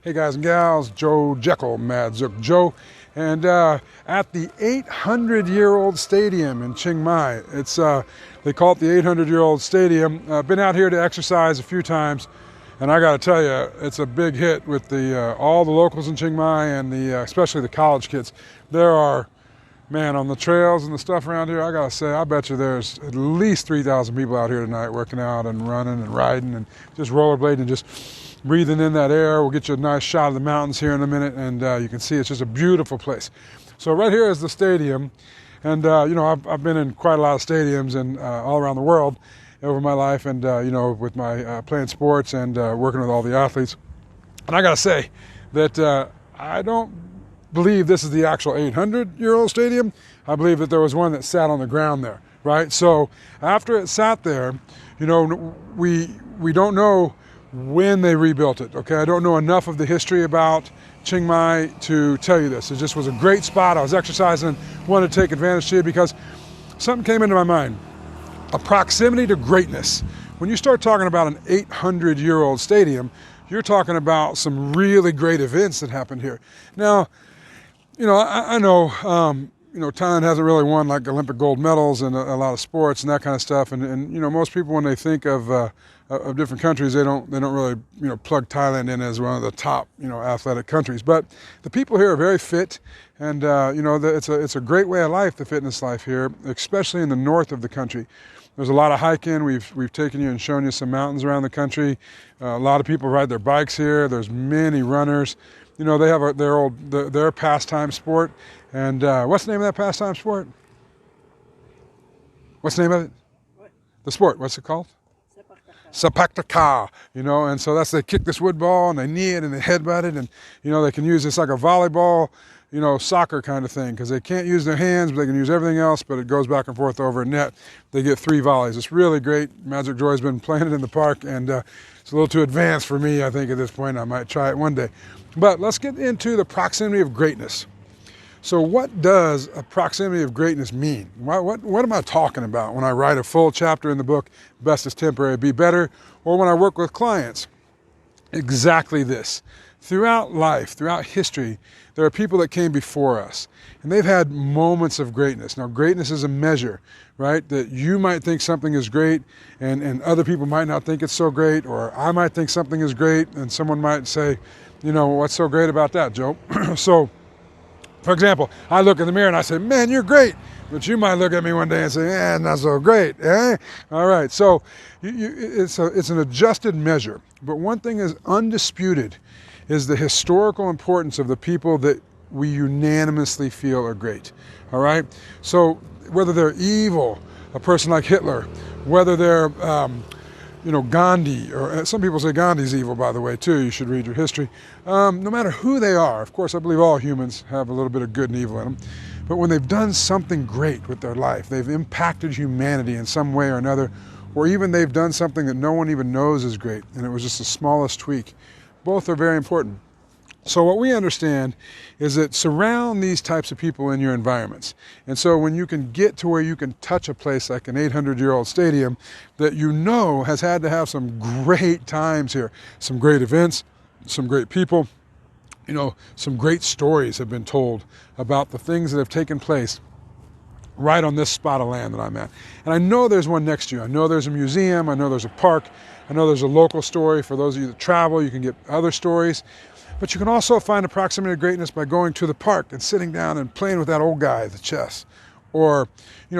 Hey guys and gals, Joe Jekel, MADZOOK Joe, and at the 800-year-old stadium in Chiang Mai. They call it the 800-year-old stadium. I've been out here to exercise a few times, and I got to tell you, it's a big hit with all the locals in Chiang Mai and especially the college kids. There are, man, on the trails and the stuff around here, I got to say, I bet you there's at least 3,000 people out here tonight working out and running and riding and just rollerblading and just breathing in that air. We'll get you a nice shot of the mountains here in a minute, and you can see it's just a beautiful place. So right here is the stadium, and I've been in quite a lot of stadiums and all around the world over my life, and with my playing sports and working with all the athletes. And I got to say that I don't believe this is the actual 800-year-old stadium. I believe that there was one that sat on the ground there, right? So after it sat there, we don't know when they rebuilt it, okay? I don't know enough of the history about Chiang Mai to tell you this. It just was a great spot. I was exercising, wanted to take advantage of it because something came into my mind. A proximity to greatness. When you start talking about an 800-year-old stadium, you're talking about some really great events that happened here. Now, I know, Thailand hasn't really won like Olympic gold medals and a lot of sports and that kind of stuff. And most people, when they think of different countries, they don't really, plug Thailand in as one of the top, athletic countries. But the people here are very fit, and it's a great way of life, the fitness life here, especially in the north of the country. There's a lot of hiking. We've taken you and shown you some mountains around the country. A lot of people ride their bikes here. There's many runners. They have their pastime sport. And what's the name of that pastime sport? What's the name of it? What? The sport. What's it called? Sepak takraw, and so they kick this wood ball and they knee it and they headbutt it, and they can use this like a volleyball, soccer kind of thing, because they can't use their hands, but they can use everything else, but it goes back and forth over a net. They get 3 volleys. It's really great. MADZOOK Joy has been playing it in the park, and it's a little too advanced for me, I think, at this point. I might try it one day. But let's get into the proximity of greatness. So what does a proximity of greatness mean? What am I talking about when I write a full chapter in the book, Best is Temporary, Be Better, or when I work with clients? Exactly this. Throughout life, throughout history, there are people that came before us, and they've had moments of greatness. Now, greatness is a measure, right? That you might think something is great, and other people might not think it's so great, or I might think something is great, and someone might say, what's so great about that, Joe? So, for example, I look in the mirror and I say, man, you're great. But you might look at me one day and say, not so great. Eh? All right, so it's an adjusted measure. But one thing is undisputed is the historical importance of the people that we unanimously feel are great. All right? So whether they're evil, a person like Hitler, whether they're Gandhi, or some people say Gandhi's evil, by the way, too. You should read your history. No matter who they are, of course, I believe all humans have a little bit of good and evil in them. But when they've done something great with their life, they've impacted humanity in some way or another, or even they've done something that no one even knows is great, and it was just the smallest tweak. Both are very important. So what we understand is that surround these types of people in your environments. And so when you can get to where you can touch a place like an 800-year-old stadium that has had to have some great times here, some great events, some great people, some great stories have been told about the things that have taken place right on this spot of land that I'm at. And I know there's one next to you. I know there's a museum. I know there's a park. I know there's a local story. For those of you that travel, you can get other stories. But you can also find a proximity to greatness by going to the park and sitting down and playing with that old guy at the chess. Or,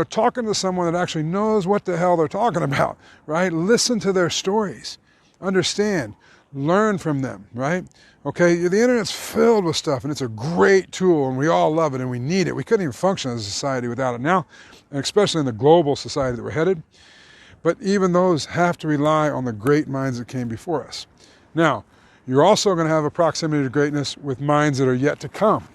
talking to someone that actually knows what the hell they're talking about, right? Listen to their stories. Understand. Learn from them, right? Okay, the internet's filled with stuff, and it's a great tool, and we all love it, and we need it. We couldn't even function as a society without it now, and especially in the global society that we're headed. But even those have to rely on the great minds that came before us. Now, you're also going to have a proximity to greatness with minds that are yet to come.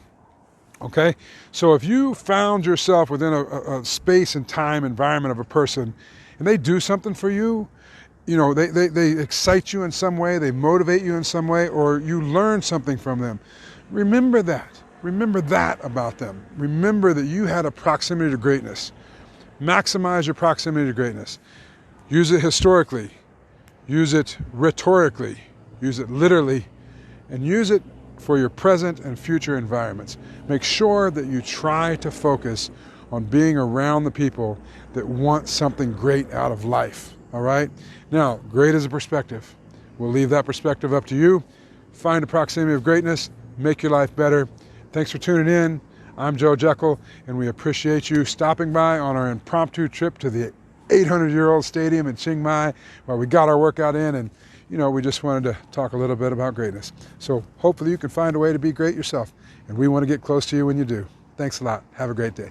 Okay? So if you found yourself within a space and time environment of a person, and they do something for you, they excite you in some way, they motivate you in some way, or you learn something from them, remember that. Remember that about them. Remember that you had a proximity to greatness. Maximize your proximity to greatness. Use it historically. Use it rhetorically. Use it literally. and use it for your present and future environments. Make sure that you try to focus on being around the people that want something great out of life, all right? Now, great is a perspective. We'll leave that perspective up to you. Find a proximity of greatness, make your life better. Thanks for tuning in. I'm Joe Jekel, and we appreciate you stopping by on our impromptu trip to the 800-year-old stadium in Chiang Mai, where we got our workout in, and we just wanted to talk a little bit about greatness. So hopefully you can find a way to be great yourself, and we want to get close to you when you do. Thanks a lot. Have a great day.